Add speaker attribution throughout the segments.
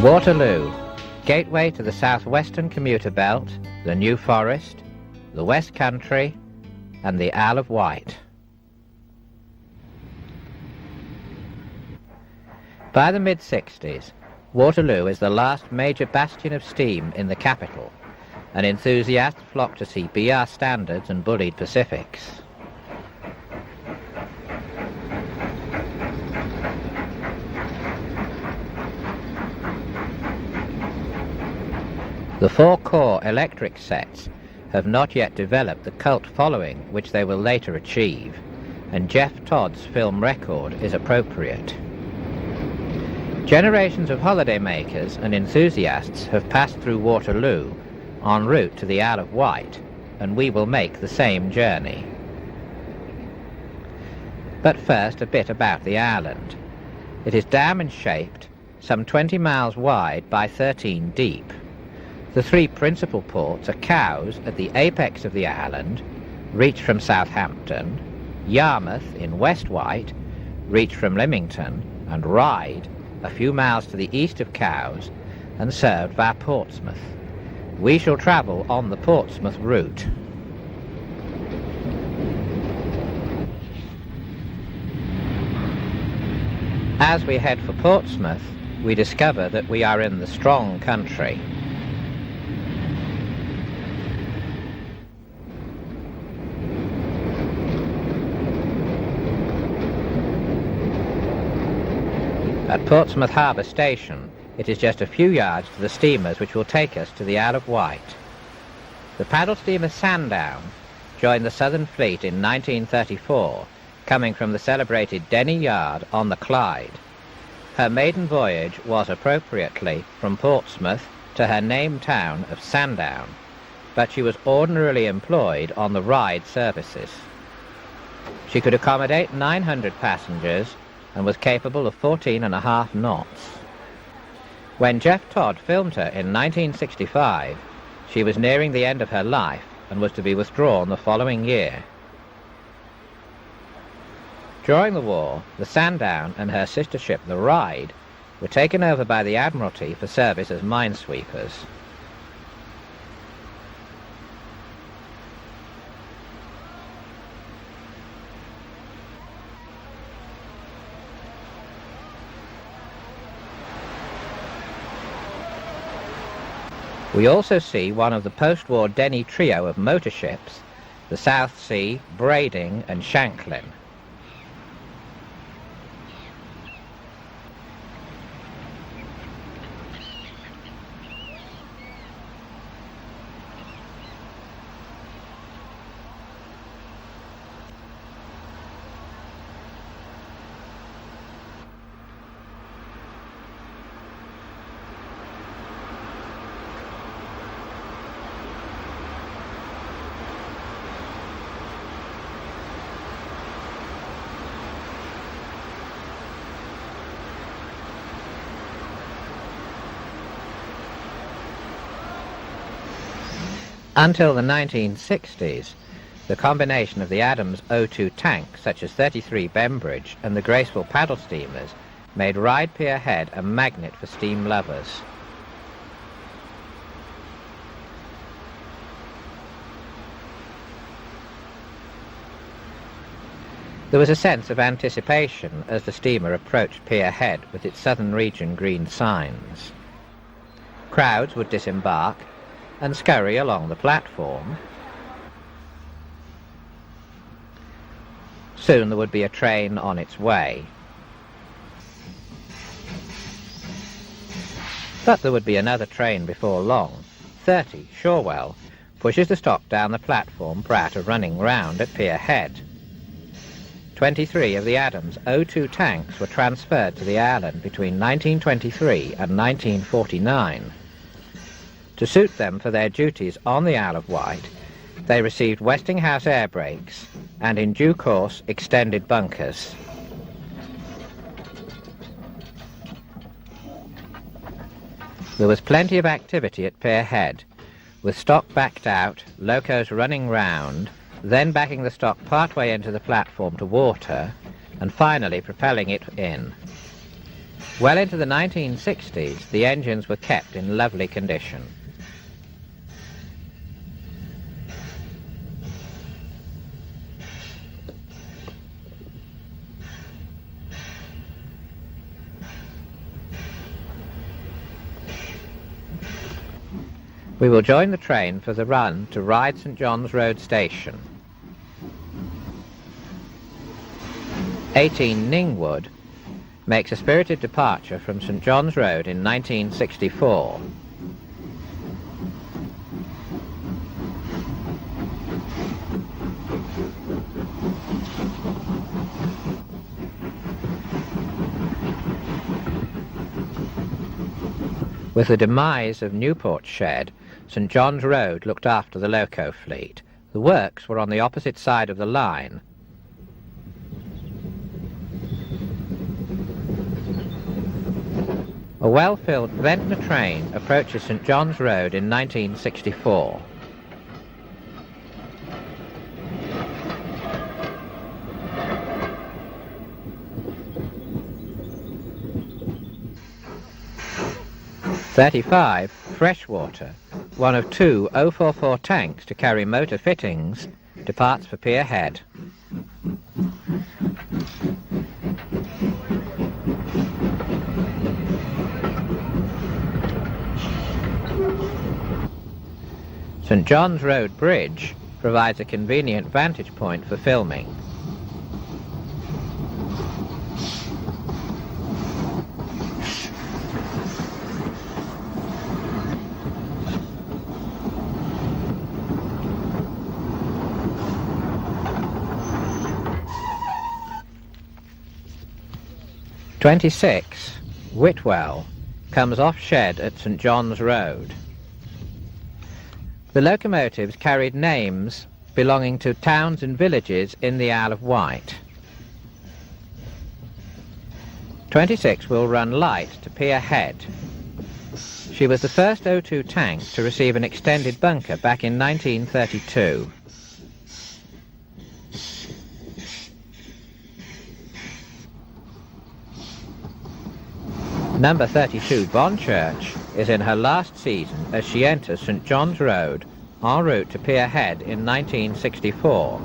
Speaker 1: Waterloo, gateway to the southwestern commuter belt, the New Forest, the West Country, and the Isle of Wight. By the mid-60s, Waterloo is the last major bastion of steam in the capital, and enthusiasts flock to see BR Standards and bullied Pacifics. The four-core electric sets have not yet developed the cult following which they will later achieve, and Geoff Todd's film record is appropriate. Generations of holidaymakers and enthusiasts have passed through Waterloo en route to the Isle of Wight, and we will make the same journey. But first, a bit about the island. It is diamond-shaped, some 20 miles wide by 13 deep. The three principal ports are Cowes at the apex of the island, reached from Southampton, Yarmouth in West Wight, reached from Lymington, and Ryde, a few miles to the east of Cowes, and served via Portsmouth. We shall travel on the Portsmouth route. As we head for Portsmouth, we discover that we are in the strong country. At Portsmouth Harbour Station, it is just a few yards to the steamers which will take us to the Isle of Wight. The paddle steamer Sandown joined the Southern Fleet in 1934, coming from the celebrated Denny Yard on the Clyde. Her maiden voyage was appropriately from Portsmouth to her named town of Sandown, but she was ordinarily employed on the Ryde services. She could accommodate 900 passengers and was capable of 14.5 knots. When Geoff Todd filmed her in 1965, she was nearing the end of her life and was to be withdrawn the following year. During the war, the Sandown and her sister ship, the Ryde, were taken over by the Admiralty for service as minesweepers. We also see one of the post-war Denny trio of motor ships, the South Sea, Brading and Shanklin. Until the 1960s, the combination of the Adams O2 tank, such as 33 Bembridge, and the graceful paddle steamers made Ryde Pier Head a magnet for steam lovers. There was a sense of anticipation as the steamer approached Pier Head with its Southern Region green signs. Crowds would disembark and scurry along the platform. Soon there would be a train on its way. But there would be another train before long. 30, Shorewell, pushes the stock down the platform prior to running round at Pier Head. 23 of the Adams O2 tanks were transferred to the island between 1923 and 1949. To suit them for their duties on the Isle of Wight, they received Westinghouse air brakes and in due course extended bunkers. There was plenty of activity at Pier Head, with stock backed out, locos running round, then backing the stock partway into the platform to water, and finally propelling it in. Well into the 1960s, the engines were kept in lovely condition. We will join the train for the run to Ryde St John's Road Station. 18 Ningwood makes a spirited departure from St John's Road in 1964. With the demise of Newport's shed, St John's Road looked after the loco fleet. The works were on the opposite side of the line. A well-filled Ventnor train approaches St John's Road in 1964. Freshwater, one of two 044 tanks to carry motor fittings, departs for Pier Head. St John's Road Bridge provides a convenient vantage point for filming. "26 Whitwell comes off shed at St John's Road. The locomotives carried names belonging to towns and villages in the Isle of Wight. 26 will run light to Pier Head. She was the first O2 tank to receive an extended bunker back in 1932. Number 32 Bonchurch is in her last season as she enters St John's Road en route to Pier Head in 1964.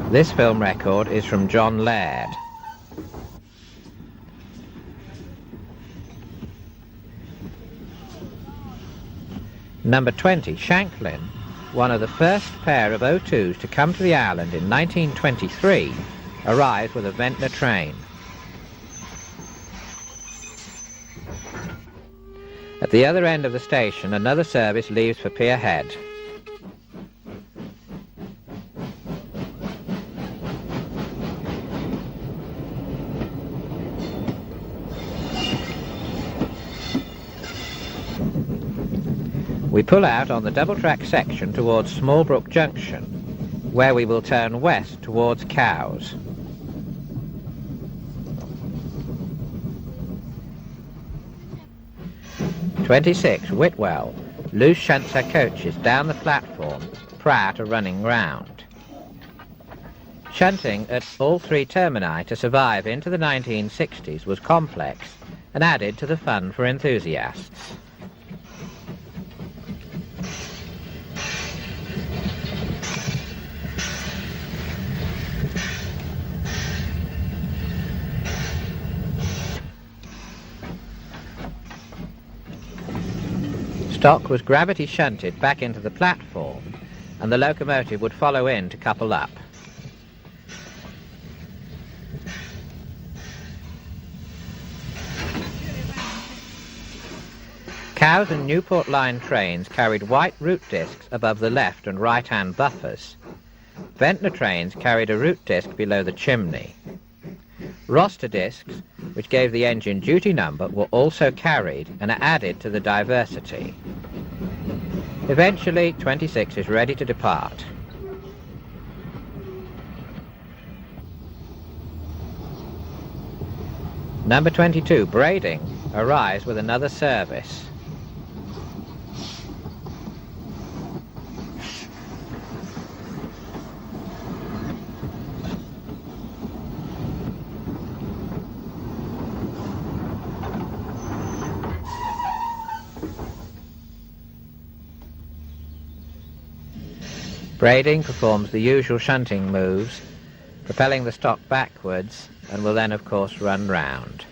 Speaker 1: This film record is from John Laird. Number 20 Shanklin, one of the first pair of O2s to come to the island in 1923, arrived with a Ventnor train. At the other end of the station, another service leaves for Pier Head. We pull out on the double-track section towards Smallbrook Junction, where we will turn west towards Cowes. "26 Whitwell loose shunts her coaches down the platform prior to running round. Shunting at all three termini to survive into the 1960s was complex and added to the fun for enthusiasts. Stock was gravity shunted back into the platform, and the locomotive would follow in to couple up. Cowes and Newport line trains carried white route discs above the left and right-hand buffers. Ventnor trains carried a route disc below the chimney. Roster discs, which gave the engine duty number, were also carried and are added to the diversity. Eventually, 26 is ready to depart. Number 22, Brading, arrives with another service. Braiding performs the usual shunting moves, propelling the stock backwards, and will then of course run round.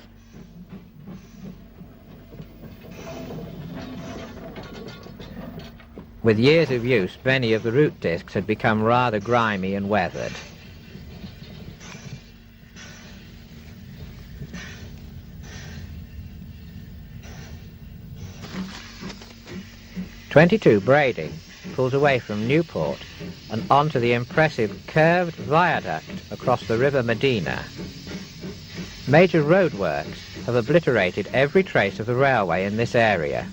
Speaker 1: With years of use, many of the root discs had become rather grimy and weathered. "22 braiding pulls away from Newport and onto the impressive curved viaduct across the River Medina. Major roadworks have obliterated every trace of the railway in this area.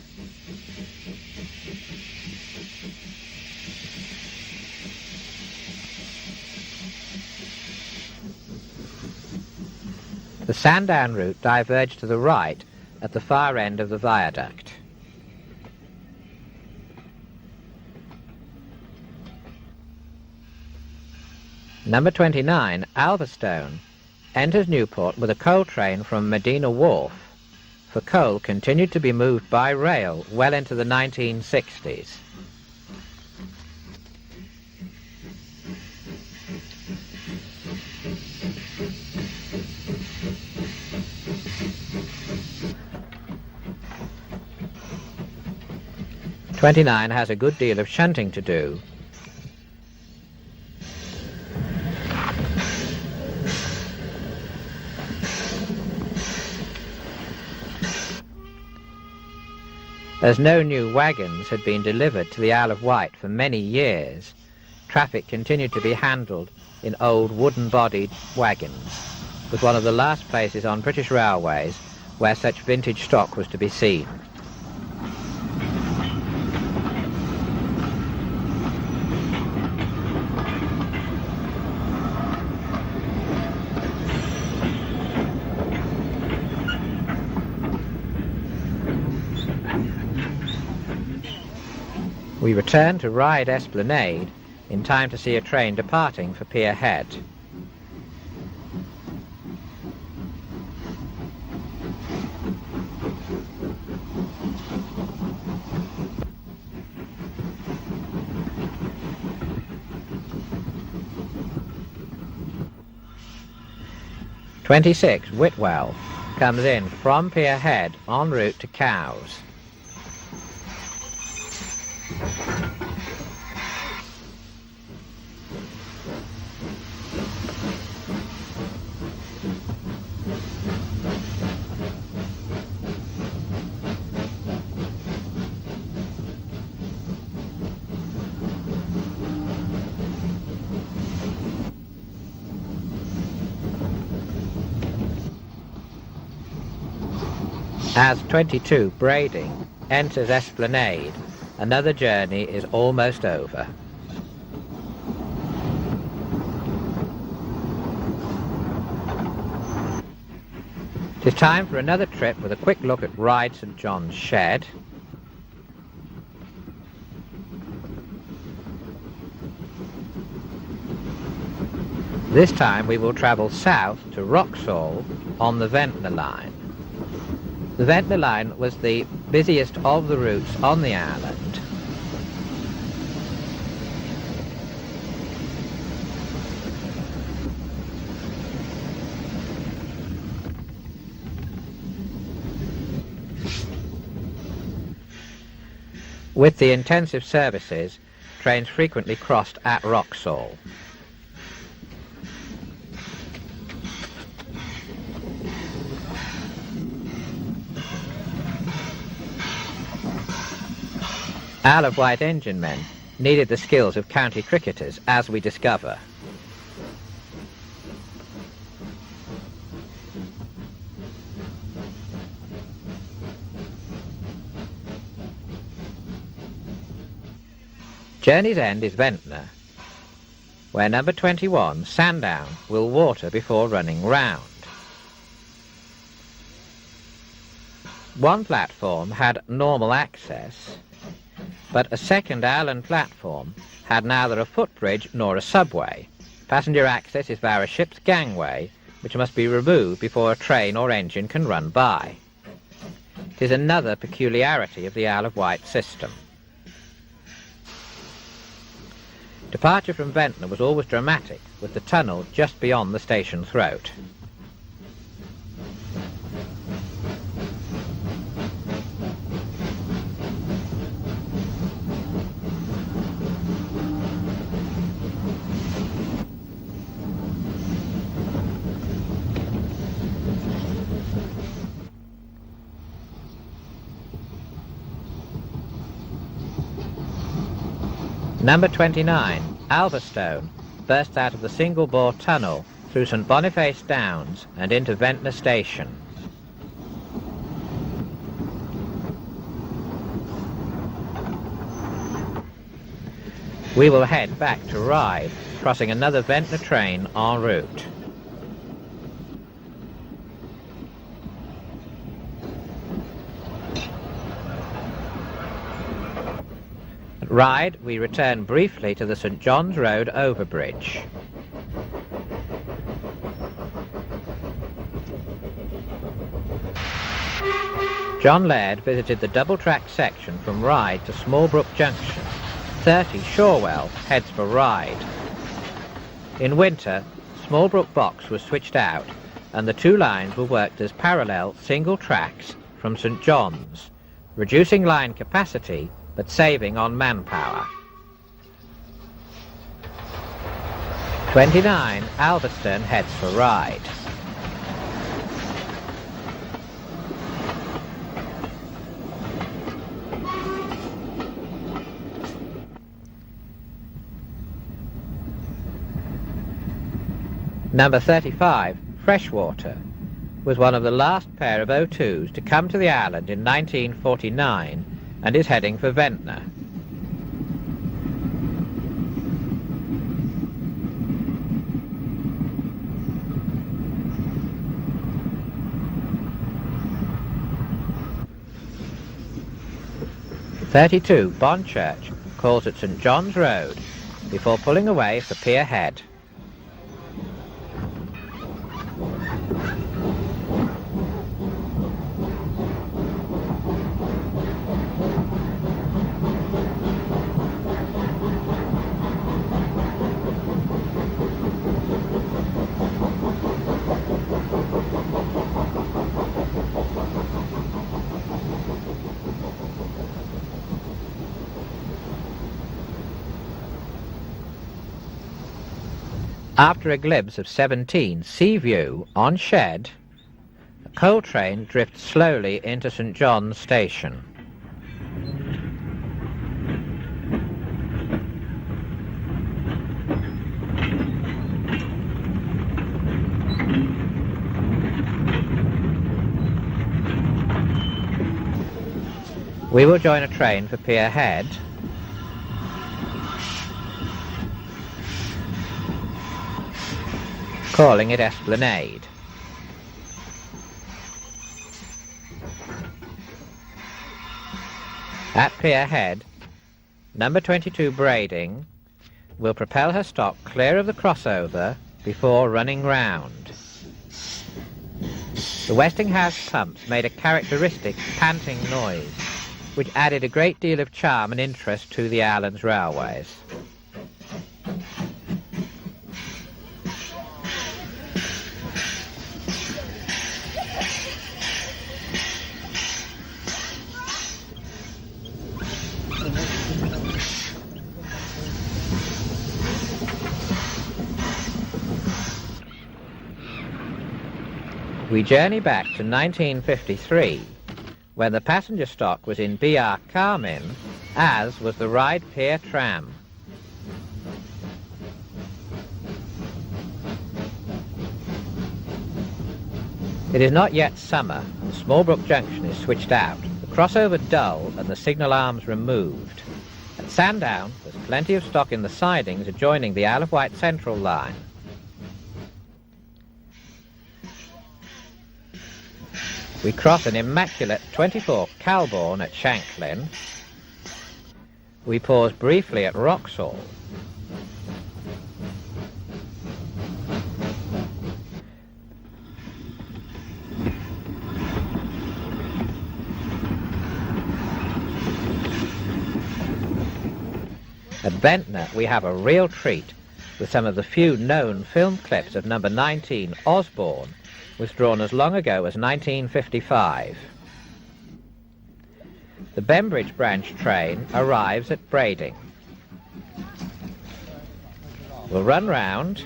Speaker 1: The Sandown route diverged to the right at the far end of the viaduct. Number 29, Alverstone, enters Newport with a coal train from Medina Wharf, for coal continued to be moved by rail well into the 1960s. "29 has a good deal of shunting to do. As no new wagons had been delivered to the Isle of Wight for many years, traffic continued to be handled in old wooden-bodied wagons, was one of the last places on British railways where such vintage stock was to be seen. We returned to Ryde Esplanade in time to see a train departing for Pier Head. "26 Whitwell comes in from Pier Head en route to Cowes. As 22 Braiding enters Esplanade, another journey is almost over. It is time for another trip with a quick look at Ryde St John's Shed. This time we will travel south to Wroxall on the Ventnor line. The Ventnor line was the busiest of the routes on the island. With the intensive services, trains frequently crossed at Wroxall. Isle of Wight engine men needed the skills of county cricketers, as we discover. Journey's end is Ventnor, where number 21, Sandown, will water before running round. One platform had normal access, but a second island platform had neither a footbridge nor a subway. Passenger access is via a ship's gangway, which must be removed before a train or engine can run by. It is another peculiarity of the Isle of Wight system. Departure from Ventnor was always dramatic, with the tunnel just beyond the station throat. Number 29, Alverstone, bursts out of the single-bore tunnel through St Boniface Downs and into Ventnor Station. We will head back to Ryde, crossing another Ventnor train en route. At Ryde, we return briefly to the St John's Road overbridge. John Laird visited the double-track section from Ryde to Smallbrook Junction. 30 Shorewell heads for Ryde. In winter, Smallbrook Box was switched out and the two lines were worked as parallel single tracks from St John's, reducing line capacity but saving on manpower. 29 Alverstone heads for Ryde. Number 35, Freshwater, was one of the last pair of O2s to come to the island in 1949 and is heading for Ventnor. "32 Bonchurch calls at St John's Road before pulling away for Pier Head. After a glimpse of 17 Seaview on Shed, the coal train drifts slowly into St John's Station. We will join a train for Pier Head, calling it Esplanade. At Pier Head, number 22 Brading will propel her stock clear of the crossover before running round. The Westinghouse pumps made a characteristic panting noise, which added a great deal of charm and interest to the island's railways. We journey back to 1953, when the passenger stock was in B.R. Carmin, as was the Ryde Pier tram. It is not yet summer, and Smallbrook Junction is switched out, the crossover dull and the signal arms removed. At Sandown, there's plenty of stock in the sidings adjoining the Isle of Wight Central line. We cross an immaculate 24 Calbourne at Shanklin. We pause briefly at Wroxall. At Ventnor we have a real treat with some of the few known film clips of number 19 Osborne, withdrawn as long ago as 1955. The Bembridge branch train arrives at Brading. We'll run round.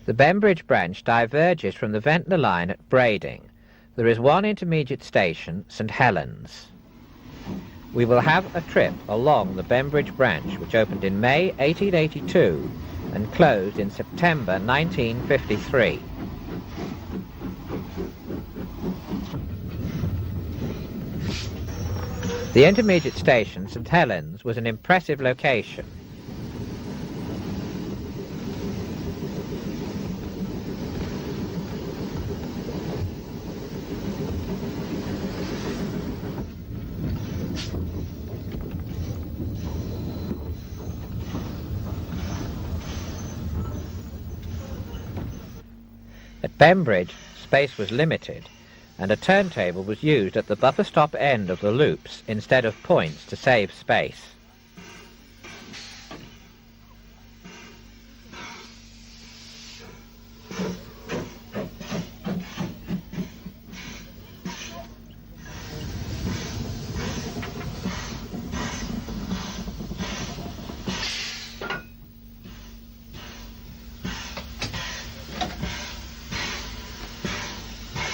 Speaker 1: The Bembridge branch diverges from the Ventnor line at Brading. There is one intermediate station, St Helens. We will have a trip along the Bembridge branch, which opened in May 1882 and closed in September 1953. The intermediate station, St Helens, was an impressive location. At Bembridge, space was limited, and a turntable was used at the buffer stop end of the loops instead of points to save space.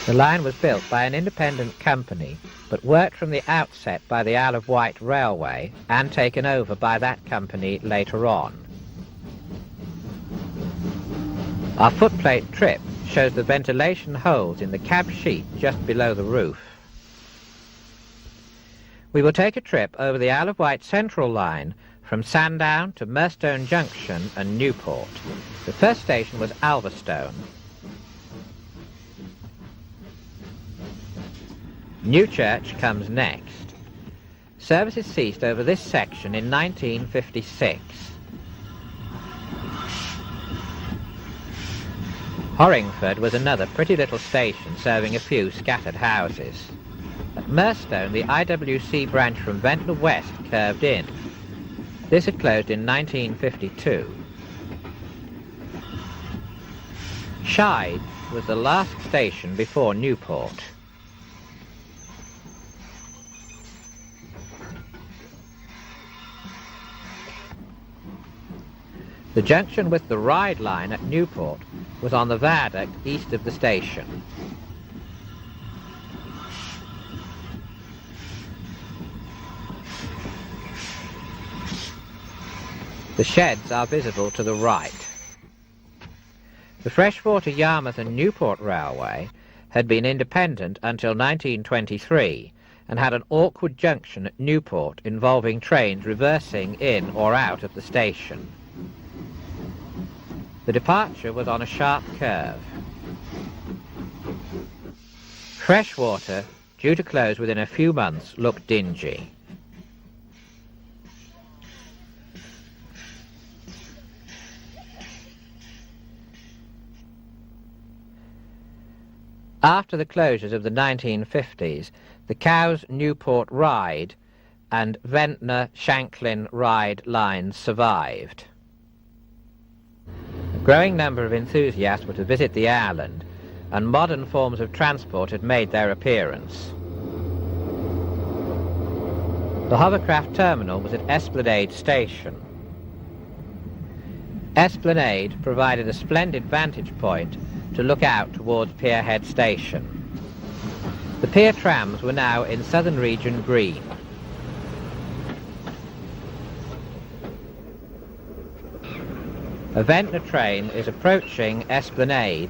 Speaker 1: The line was built by an independent company, but worked from the outset by the Isle of Wight Railway and taken over by that company later on. Our footplate trip shows the ventilation holes in the cab sheet just below the roof. We will take a trip over the Isle of Wight Central Line from Sandown to Merstone Junction and Newport. The first station was Alverstone. Newchurch comes next. Services ceased over this section in 1956. Horringford was another pretty little station serving a few scattered houses. At Merstone, the IWC branch from Ventnor West curved in. This had closed in 1952. Shide was the last station before Newport. The junction with the Ryde line at Newport was on the viaduct east of the station. The sheds are visible to the right. The Freshwater, Yarmouth and Newport Railway had been independent until 1923 and had an awkward junction at Newport involving trains reversing in or out of the station. The departure was on a sharp curve. Freshwater, due to close within a few months, looked dingy. After the closures of the 1950s, the Cowes Newport Ryde and Ventnor Shanklin Ryde lines survived. A growing number of enthusiasts were to visit the island, and modern forms of transport had made their appearance. The hovercraft terminal was at Esplanade Station. Esplanade provided a splendid vantage point to look out towards Pierhead Station. The pier trams were now in Southern Region green. A Ventnor train is approaching Esplanade.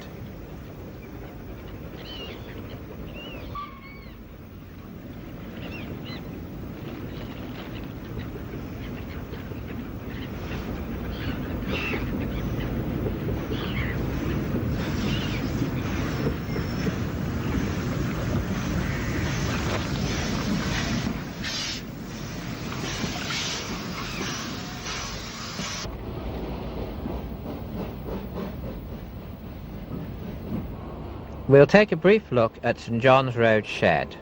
Speaker 1: We'll take a brief look at St John's Road Shed.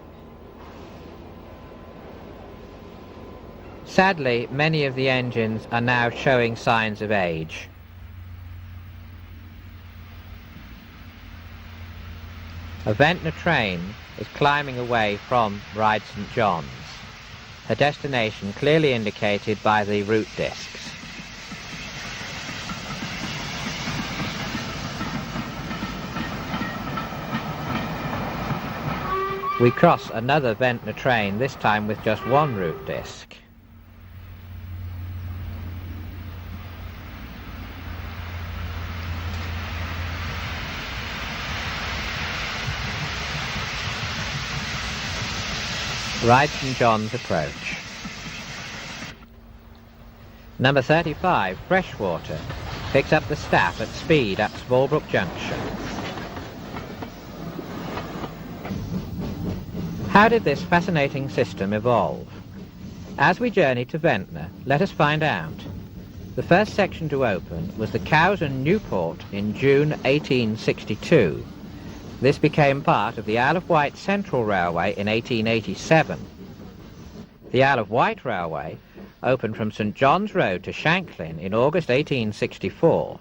Speaker 1: Sadly, many of the engines are now showing signs of age. A Ventnor train is climbing away from Ryde St John's, her destination clearly indicated by the route discs. We cross another Ventnor train, this time with just one route disc. Ryde St John's approach. Number 35, Freshwater, picks up the staff at speed at Smallbrook Junction. How did this fascinating system evolve? As we journey to Ventnor, let us find out. The first section to open was the Cowes and Newport in June 1862. This became part of the Isle of Wight Central Railway in 1887. The Isle of Wight Railway opened from St John's Road to Shanklin in August 1864,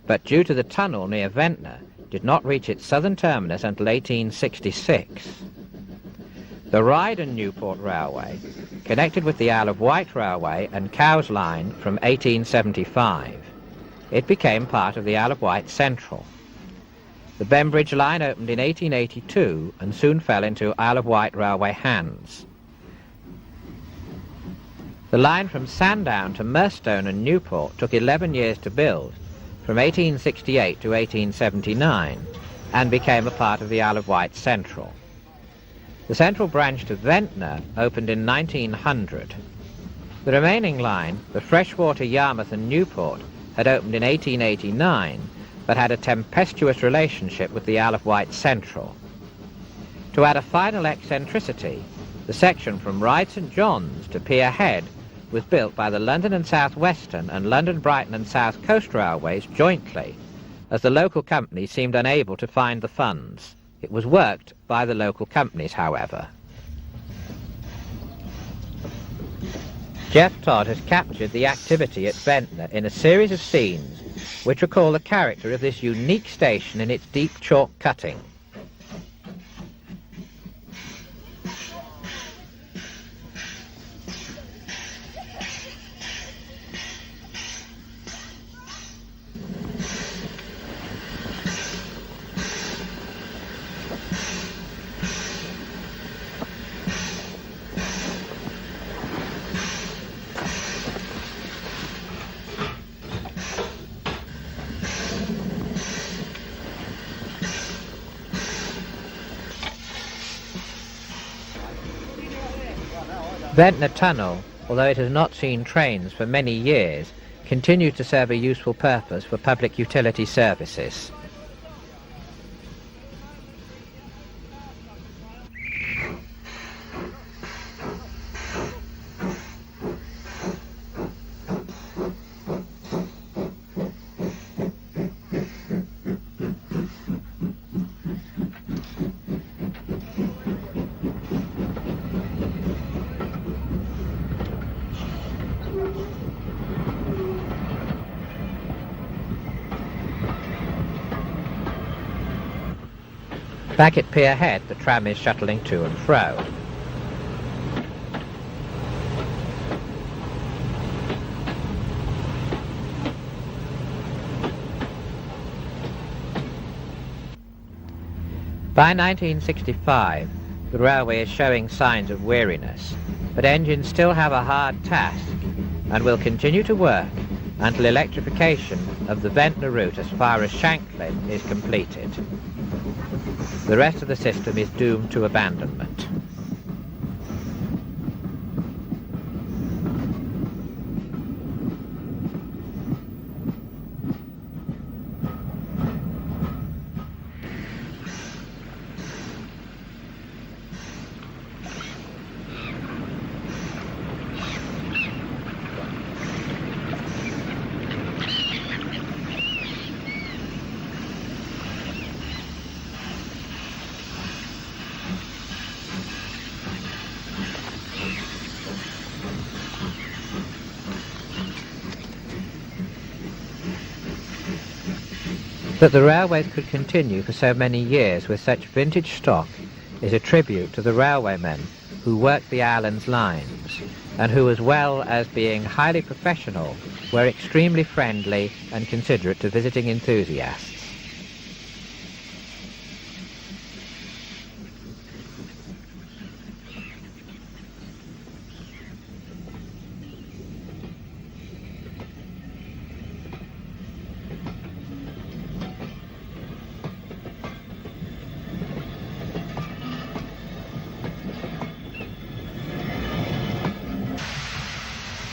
Speaker 1: but due to the tunnel near Ventnor, did not reach its southern terminus until 1866. The Ryde and Newport Railway connected with the Isle of Wight Railway and Cowes Line from 1875. It became part of the Isle of Wight Central. The Bembridge line opened in 1882 and soon fell into Isle of Wight Railway hands. The line from Sandown to Merstone and Newport took 11 years to build, from 1868 to 1879, and became a part of the Isle of Wight Central. The central branch to Ventnor opened in 1900. The remaining line, the Freshwater, Yarmouth and Newport, had opened in 1889, but had a tempestuous relationship with the Isle of Wight Central. To add a final eccentricity, the section from Ryde St John's to Pier Head was built by the London and South Western and London, Brighton and South Coast Railways jointly, as the local companies seemed unable to find the funds. It was worked by the local companies, however. Geoff Todd has captured the activity at Ventnor in a series of scenes which recall the character of this unique station in its deep chalk cutting. Ventnor Tunnel, although it has not seen trains for many years, continues to serve a useful purpose for public utility services. Back at Pier Head, the tram is shuttling to and fro. By 1965, the railway is showing signs of weariness, but engines still have a hard task and will continue to work until electrification of the Ventnor route as far as Shanklin is completed. The rest of the system is doomed to abandonment. That the railways could continue for so many years with such vintage stock is a tribute to the railwaymen who worked the island's lines, and who, as well as being highly professional, were extremely friendly and considerate to visiting enthusiasts.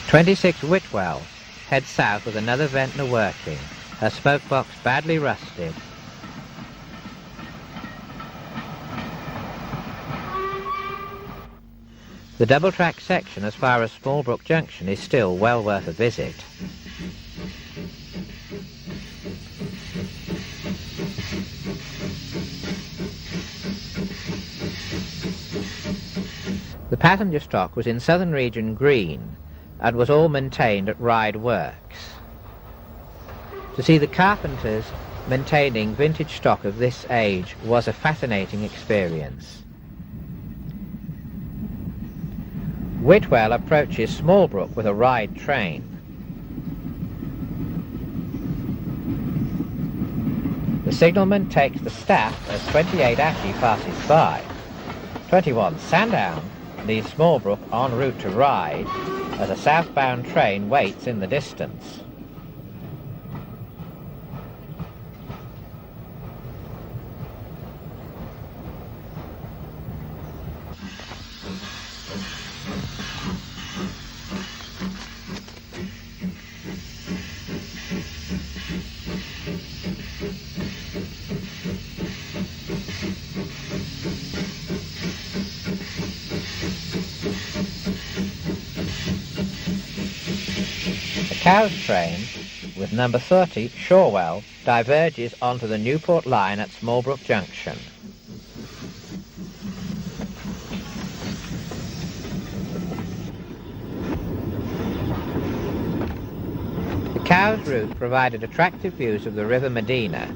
Speaker 1: "26 Whitwell heads south with another Ventnor working, her smoke box badly rusted. The double-track section as far as Smallbrook Junction is still well worth a visit. The passenger stock was in Southern Region green, and was all maintained at Ryde Works. To see the carpenters maintaining vintage stock of this age was a fascinating experience. Whitwell approaches Smallbrook with a Ryde train. The signalman takes the staff as 28 Ashy passes by. 21 Sandown leaves Smallbrook en route to Ryde as a southbound train waits in the distance. Cowes train, with number 30, Shorewell, diverges onto the Newport line at Smallbrook Junction. The Cowes route provided attractive views of the River Medina.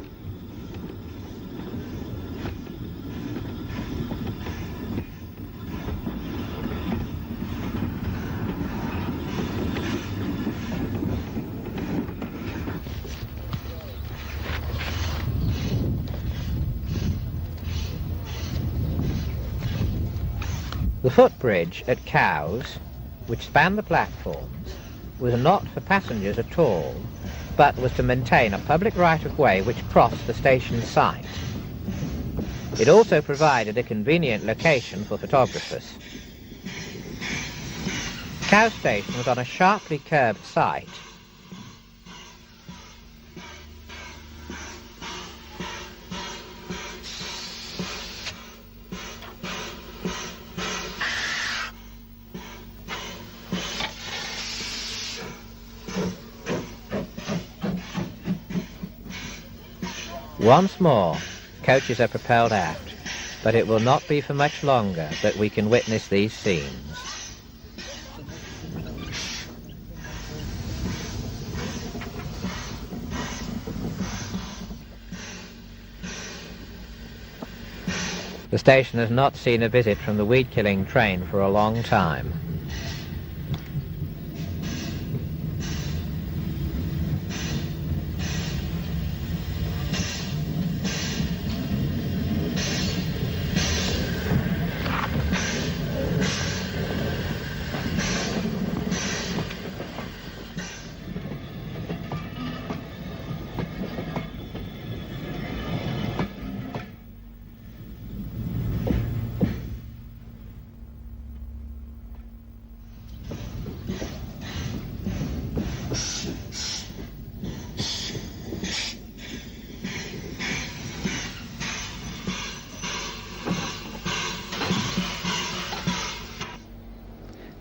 Speaker 1: The footbridge at Cowes, which spanned the platforms, was not for passengers at all, but was to maintain a public right-of-way which crossed the station site. It also provided a convenient location for photographers. Cowes Station was on a sharply curved site. Once more, coaches are propelled aft, but it will not be for much longer that we can witness these scenes. The station has not seen a visit from the weed-killing train for a long time.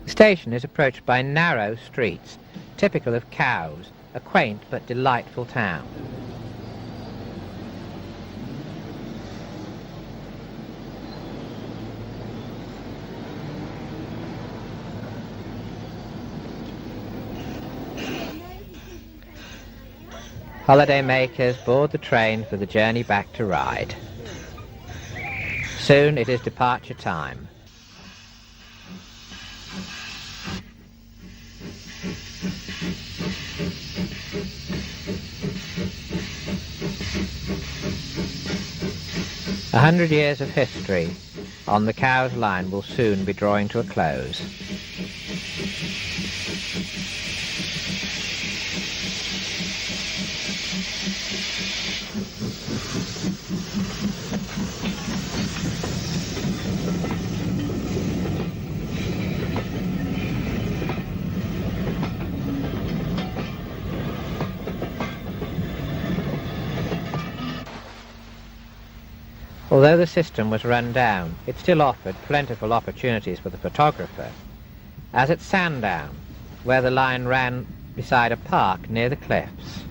Speaker 1: The station is approached by narrow streets, typical of Cowes, a quaint but delightful town. Holiday makers board the train for the journey back to Ryde. Soon it is departure time. A 100 years of history on the Cowes line will soon be drawing to a close. Although the system was run down, it still offered plentiful opportunities for the photographer, as at Sandown, where the line ran beside a park near the cliffs.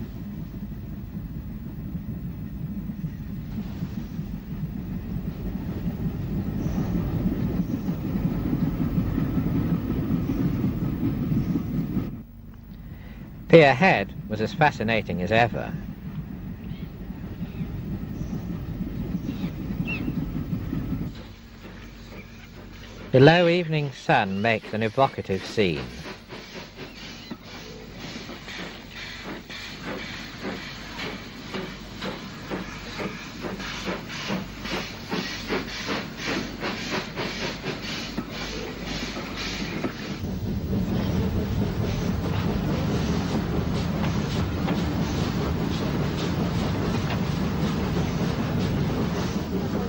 Speaker 1: Pier Head was as fascinating as ever. The low evening sun makes an evocative scene.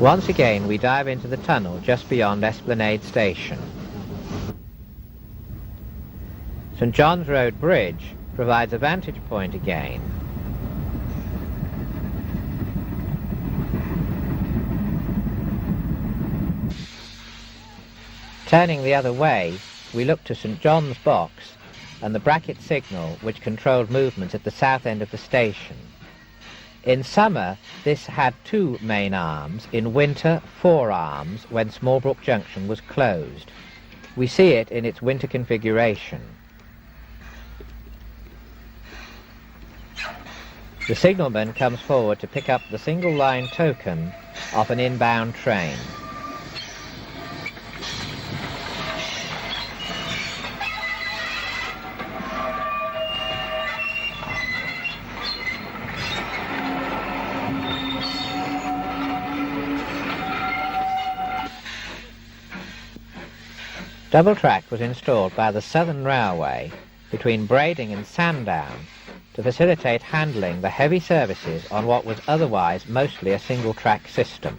Speaker 1: Once again we dive into the tunnel just beyond Esplanade Station. St John's Road Bridge provides a vantage point again. Turning the other way, we look to St John's Box and the bracket signal which controlled movements at the south end of the station. In summer, this had 2 main arms, in winter 4 arms when Smallbrook Junction was closed. We see it in its winter configuration. The signalman comes forward to pick up the single line token of an inbound train. Double track was installed by the Southern Railway between Brading and Sandown to facilitate handling the heavy services on what was otherwise mostly a single track system.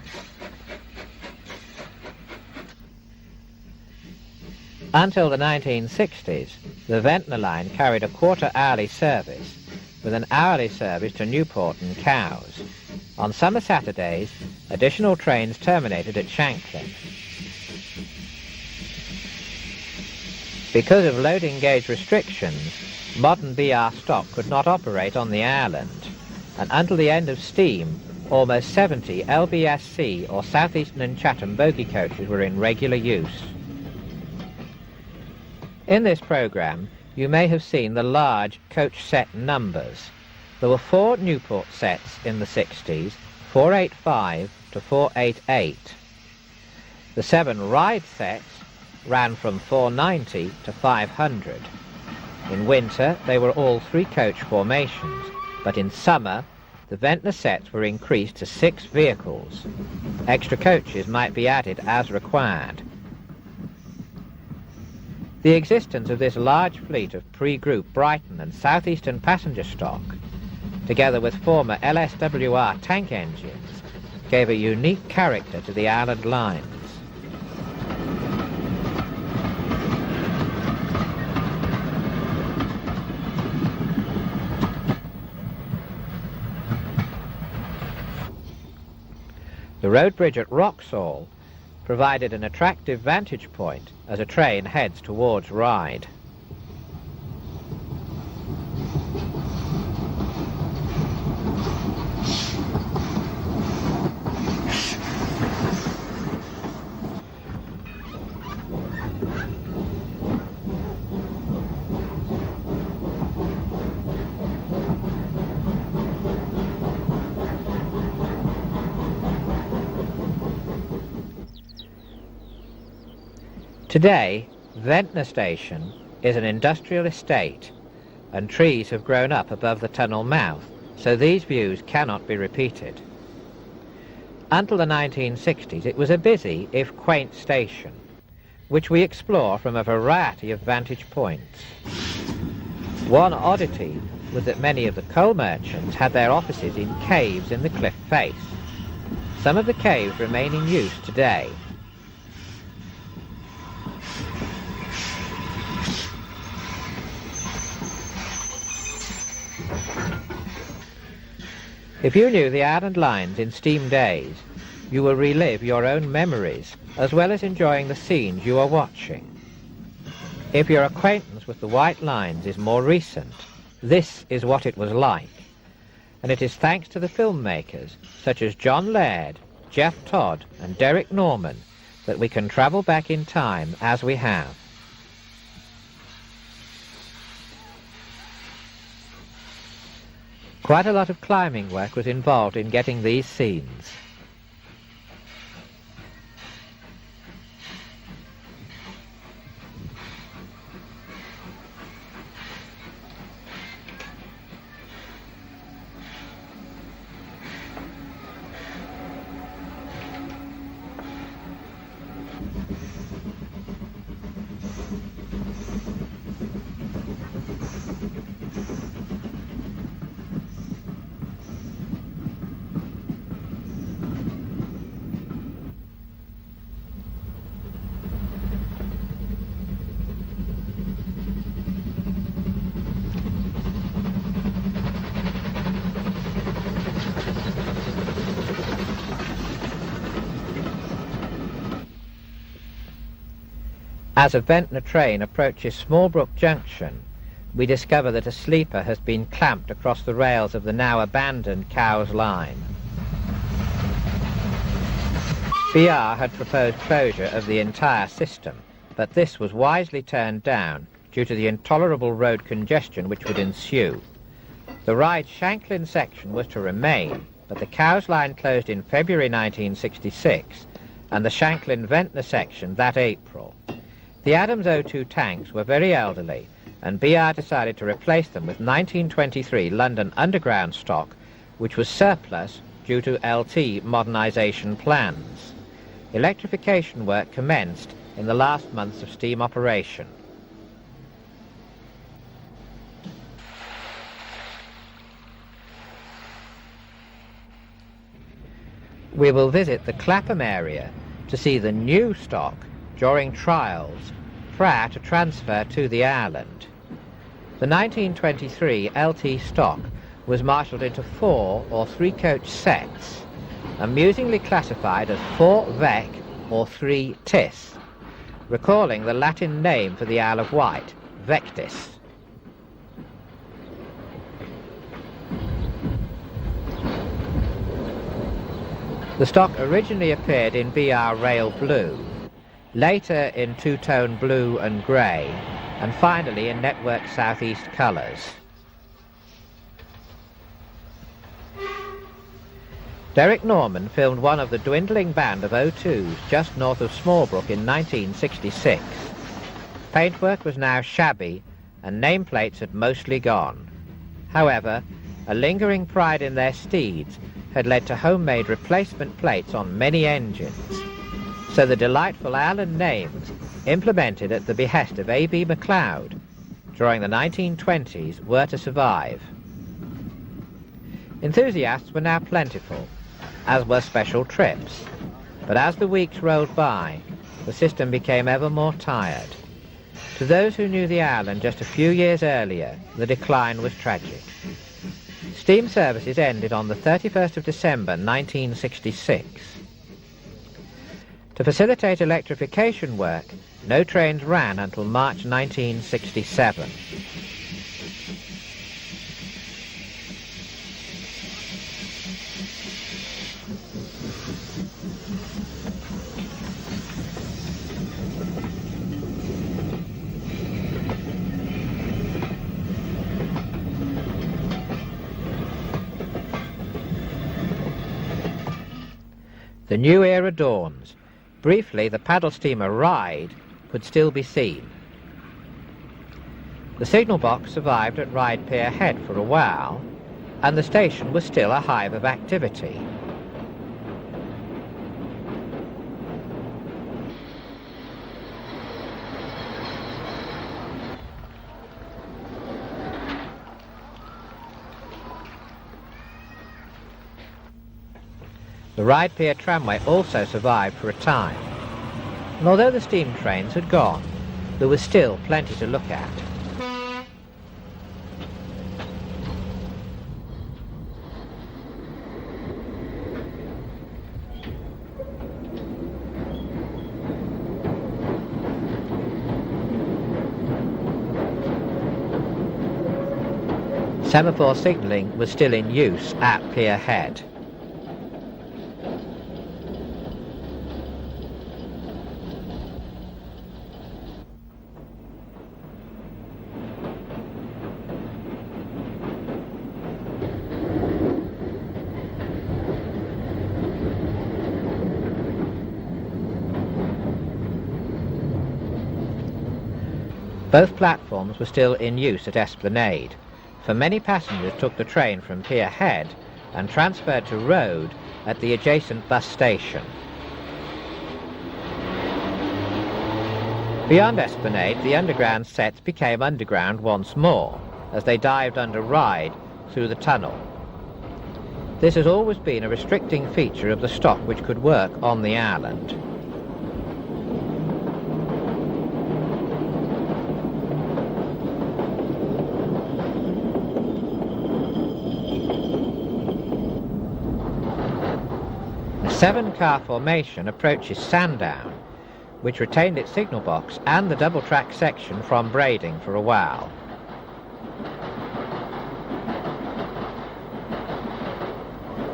Speaker 1: Until the 1960s, the Ventnor line carried a quarter-hourly service with an hourly service to Newport and Cowes. On summer Saturdays, additional trains terminated at Shanklin. Because of loading gauge restrictions, modern BR stock could not operate on the island, and until the end of steam, almost 70 LBSC or South Eastern and Chatham bogie coaches were in regular use. In this programme, you may have seen the large coach set numbers. There were 4 Newport sets in the 60s, 485 to 488. The 7 Ryde sets ran from 490 to 500. In winter, they were all 3-coach formations, but in summer, the Ventnor sets were increased to 6 vehicles. Extra coaches might be added as required. The existence of this large fleet of pre-group Brighton and South Eastern passenger stock, together with former LSWR tank engines, gave a unique character to the island lines. The road bridge at Wroxall provided an attractive vantage point as a train heads towards Ryde. Today, Ventnor Station is an industrial estate, and trees have grown up above the tunnel mouth, so these views cannot be repeated. Until the 1960s, it was a busy, if quaint, station, which we explore from a variety of vantage points. One oddity was that many of the coal merchants had their offices in caves in the cliff face. Some of the caves remain in use today. If you knew the Island lines in steam days, you will relive your own memories, as well as enjoying the scenes you are watching. If your acquaintance with the Wight lines is more recent, this is what it was like. And it is thanks to the filmmakers, such as John Laird, Geoff Todd, and Derek Norman, that we can travel back in time as we have. Quite a lot of climbing work was involved in getting these scenes. As a Ventnor train approaches Smallbrook Junction, we discover that a sleeper has been clamped across the rails of the now abandoned Cowes line. BR had proposed closure of the entire system, but this was wisely turned down due to the intolerable road congestion which would ensue. The Ryde Shanklin section was to remain, but the Cowes line closed in February 1966, and the Shanklin-Ventnor section that April. The Adams O2 tanks were very elderly, and BR decided to replace them with 1923 London Underground stock, which was surplus due to LT modernisation plans. Electrification work commenced in the last months of steam operation. We will visit the Clapham area to see the new stock during trials prior to transfer to the island. The 1923 LT stock was marshalled into 4 or 3 coach sets, amusingly classified as 4 Vec or 3 Tis, recalling the Latin name for the Isle of Wight, Vectis. The stock originally appeared in BR Rail Blue, later in two-tone blue and grey, and finally in Network Southeast colours. Derek Norman filmed one of the dwindling band of O2s just north of Smallbrook in 1966. Paintwork was now shabby and nameplates had mostly gone. However, a lingering pride in their steeds had led to homemade replacement plates on many engines. So the delightful island names, implemented at the behest of A.B. MacLeod during the 1920s, were to survive. Enthusiasts were now plentiful, as were special trips, but as the weeks rolled by, the system became ever more tired. To those who knew the island just a few years earlier, the decline was tragic. Steam services ended on the 31st of December 1966. To facilitate electrification work, no trains ran until March 1967. The new era dawns. Briefly, the paddle steamer Ryde could still be seen. The signal box survived at Ryde Pier Head for a while, and the station was still a hive of activity. The Ryde Pier tramway also survived for a time, and although the steam trains had gone, there was still plenty to look at. Semaphore signalling was still in use at Pier Head. Both platforms were still in use at Esplanade, for many passengers took the train from Pier Head and transferred to Road at the adjacent bus station. Beyond Esplanade, the underground sets became underground once more, as they dived under Ryde through the tunnel. This has always been a restricting feature of the stock which could work on the island. A 7-car formation approaches Sandown, which retained its signal box and the double-track section from Brading for a while.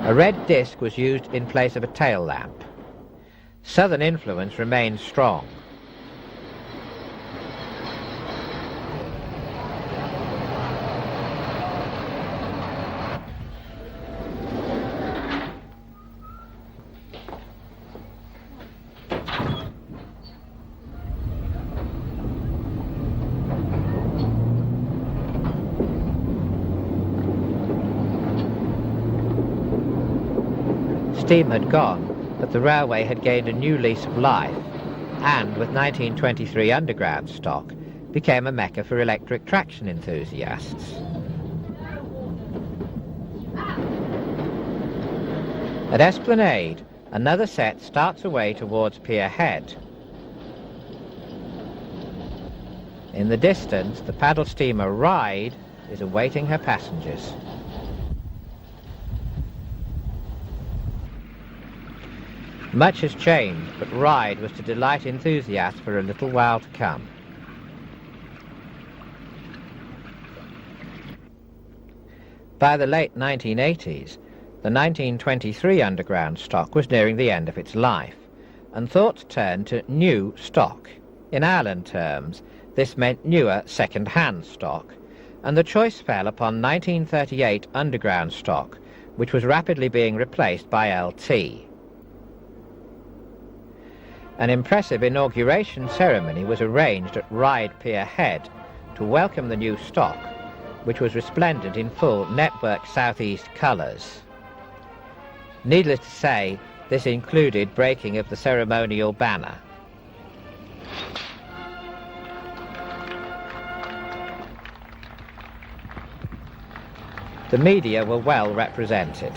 Speaker 1: A red disc was used in place of a tail lamp. Southern influence remained strong. Steam had gone, but the railway had gained a new lease of life, and with 1923 underground stock, became a mecca for electric traction enthusiasts. At Esplanade, another set starts away towards Pier Head. In the distance, the paddle steamer Ryde is awaiting her passengers. Much has changed, but Ryde was to delight enthusiasts for a little while to come. By the late 1980s, the 1923 underground stock was nearing the end of its life, and thoughts turned to new stock. In Ireland terms, this meant newer second-hand stock, and the choice fell upon 1938 underground stock, which was rapidly being replaced by LT. An impressive inauguration ceremony was arranged at Ryde Pier Head to welcome the new stock, which was resplendent in full Network Southeast colours. Needless to say, this included breaking of the ceremonial banner. The media were well represented.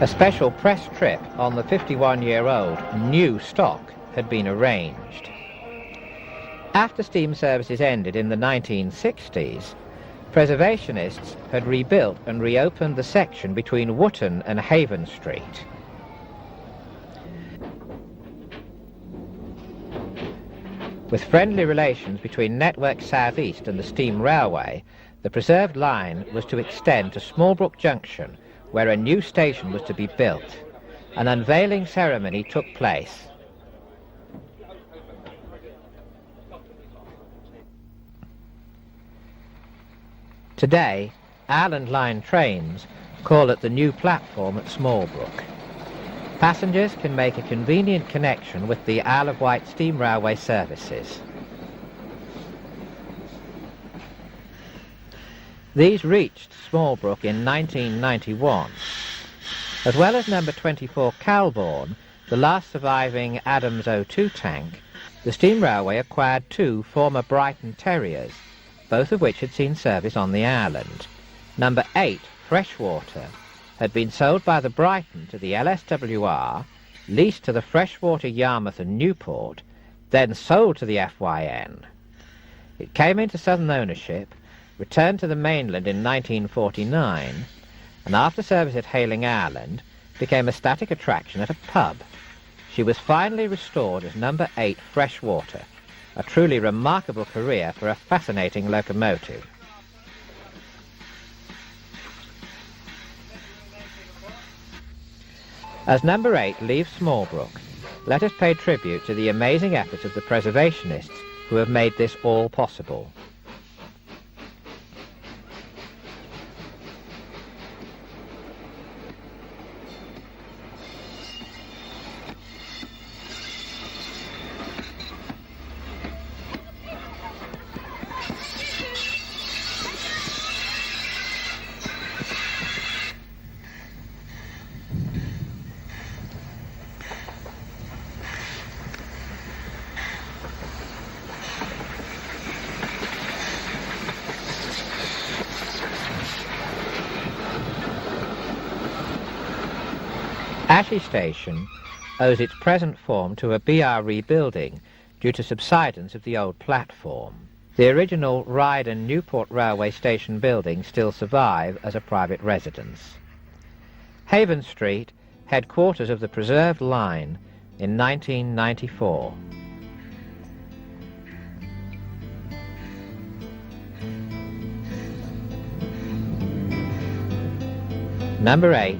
Speaker 1: A special press trip on the 51-year-old new stock had been arranged. After steam services ended in the 1960s, preservationists had rebuilt and reopened the section between Wootton and Haven Street. With friendly relations between Network South East and the Steam Railway, the preserved line was to extend to Smallbrook Junction, where a new station was to be built. An unveiling ceremony took place. Today, Island Line trains call at the new platform at Smallbrook. Passengers can make a convenient connection with the Isle of Wight steam railway services. These reached Smallbrook in 1991. As well as number 24 Calbourne, the last surviving Adams O2 tank, the steam railway acquired 2 former Brighton Terriers, both of which had seen service on the island. Number 8 Freshwater had been sold by the Brighton to the LSWR, leased to the Freshwater, Yarmouth and Newport, then sold to the FYN. It came into southern ownership, returned to the mainland in 1949, and after service at Hayling Island, became a static attraction at a pub. She was finally restored as number 8 Freshwater, a truly remarkable career for a fascinating locomotive. As number 8 leaves Smallbrook, let us pay tribute to the amazing efforts of the preservationists who have made this all possible. Ashley Station owes its present form to a BR rebuilding due to subsidence of the old platform. The original Ryde and Newport Railway Station buildings still survive as a private residence. Haven Street, headquarters of the preserved line, in 1994. Number 8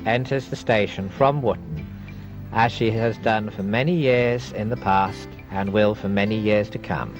Speaker 1: enters the station from Wootton, as she has done for many years in the past and will for many years to come.